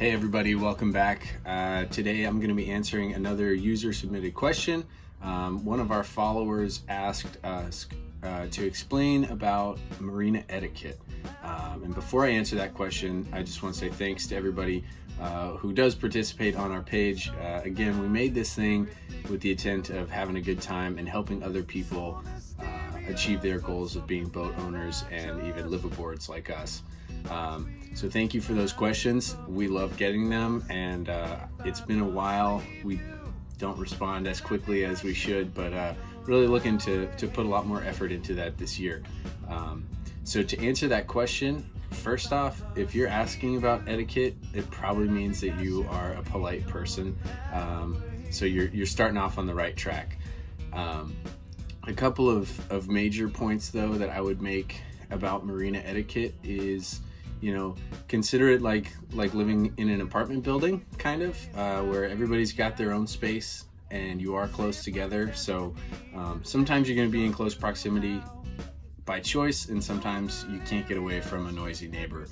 Hey everybody, welcome back. Today I'm going to be answering another user submitted question. One of our followers asked us to explain about marina etiquette. And before I answer that question, I just want to say thanks to everybody who does participate on our page. Again, we made this thing with the intent of having a good time and helping other people achieve their goals of being boat owners and even liveaboards like us. So thank you for those questions. We love getting them, and it's been a while. We don't respond as quickly as we should, but really looking to put a lot more effort into that this year. So to answer that question, first off, if you're asking about etiquette, it probably means that you are a polite person. So you're starting off on the right track. A couple of major points though that I would make about marina etiquette is, consider it like living in an apartment building, kind of, where everybody's got their own space and you are close together. So sometimes you're going to be in close proximity by choice, and sometimes you can't get away from a noisy neighbor.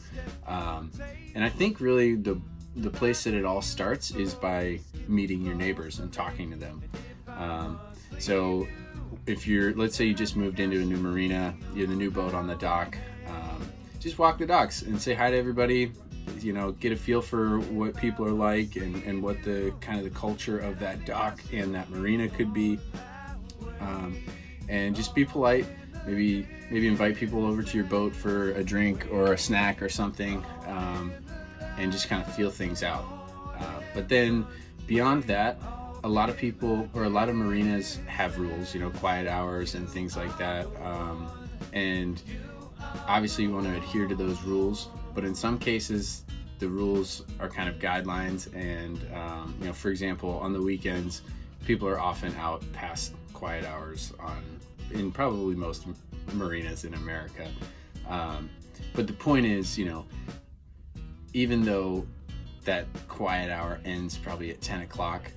And I think really the place that it all starts is by meeting your neighbors and talking to them. So if let's say you just moved into a new marina, you're the new boat on the dock, just walk the docks and say hi to everybody, get a feel for what people are like and what the kind of the culture of that dock and that marina could be. And just be polite, maybe invite people over to your boat for a drink or a snack or something, and just kind of feel things out. But then beyond that, a lot of people or a lot of marinas have rules, quiet hours and things like that. And obviously you want to adhere to those rules, but in some cases the rules are kind of guidelines. And for example, on the weekends, people are often out past quiet hours in probably most marinas in America. But the point is, even though that quiet hour ends probably at 10 o'clock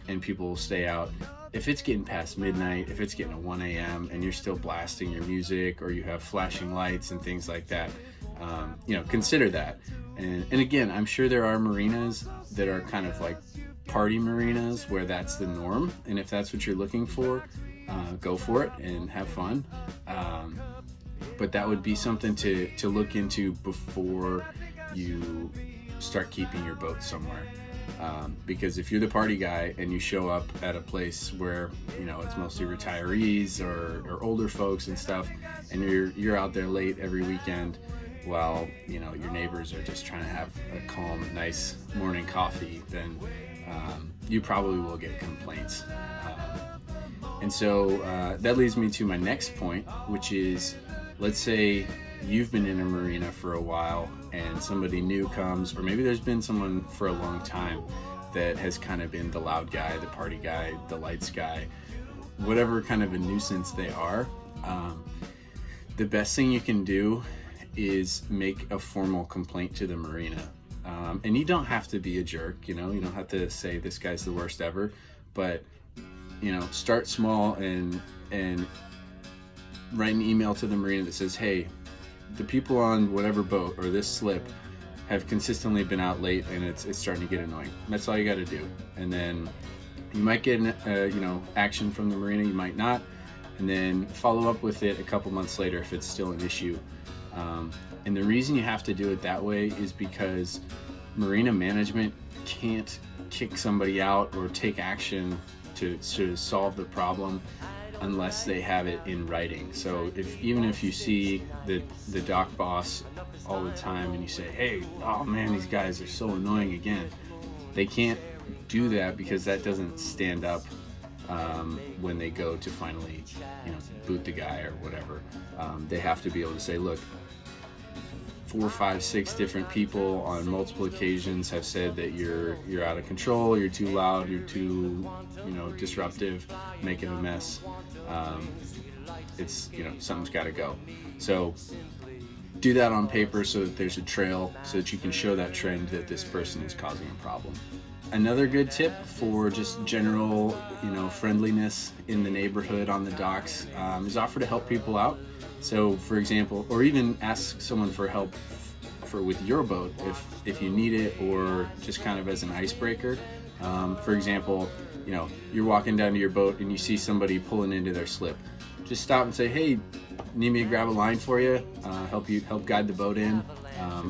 and people will stay out, if it's getting past midnight, if it's getting to 1 a.m. and you're still blasting your music or you have flashing lights and things like that, consider that. And again, I'm sure there are marinas that are kind of like party marinas where that's the norm. And if that's what you're looking for, go for it and have fun. But that would be something to look into before you start keeping your boat somewhere. Because if you're the party guy and you show up at a place where it's mostly retirees or older folks and stuff, and you're out there late every weekend while your neighbors are just trying to have a calm, nice morning coffee, then you probably will get complaints. And so that leads me to my next point, which is, let's say you've been in a marina for a while and somebody new comes, or maybe there's been someone for a long time that has kind of been the loud guy, the party guy, the lights guy, whatever kind of a nuisance they are. The best thing you can do is make a formal complaint to the marina. And you don't have to be a jerk, you don't have to say this guy's the worst ever, but start small and write an email to the marina that says, hey, the people on whatever boat or this slip have consistently been out late and it's starting to get annoying. That's all you got to do. And then you might get action from the marina, you might not, and then follow up with it a couple months later if it's still an issue. And the reason you have to do it that way is because marina management can't kick somebody out or take action to solve the problem unless they have it in writing. So even if you see the dock boss all the time and you say, hey, oh man, these guys are so annoying again, they can't do that because that doesn't stand up when they go to finally boot the guy or whatever. They have to be able to say, look, 4, 5, 6 different people on multiple occasions have said that you're out of control, you're too loud, you're too disruptive, making a mess. It's something's got to go. So do that on paper so that there's a trail, so that you can show that trend that this person is causing a problem. Another good tip for just general friendliness in the neighborhood on the docks is offer to help people out. So for example, or even ask someone for help for with your boat if you need it, or just kind of as an icebreaker. For example, you know, you're walking down to your boat and you see somebody pulling into their slip. Just stop and say, hey, need me to grab a line for you? Help guide the boat in.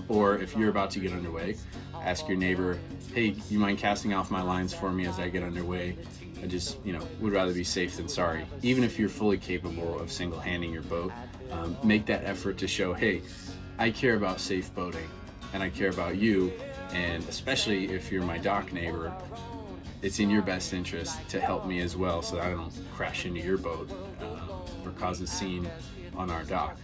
Or if you're about to get underway, ask your neighbor, hey, you mind casting off my lines for me as I get underway? I just, you know, would rather be safe than sorry. Even if you're fully capable of single-handing your boat, make that effort to show, hey, I care about safe boating and I care about you, and especially if you're my dock neighbor, it's in your best interest to help me as well so that I don't crash into your boat or cause a scene on our dock.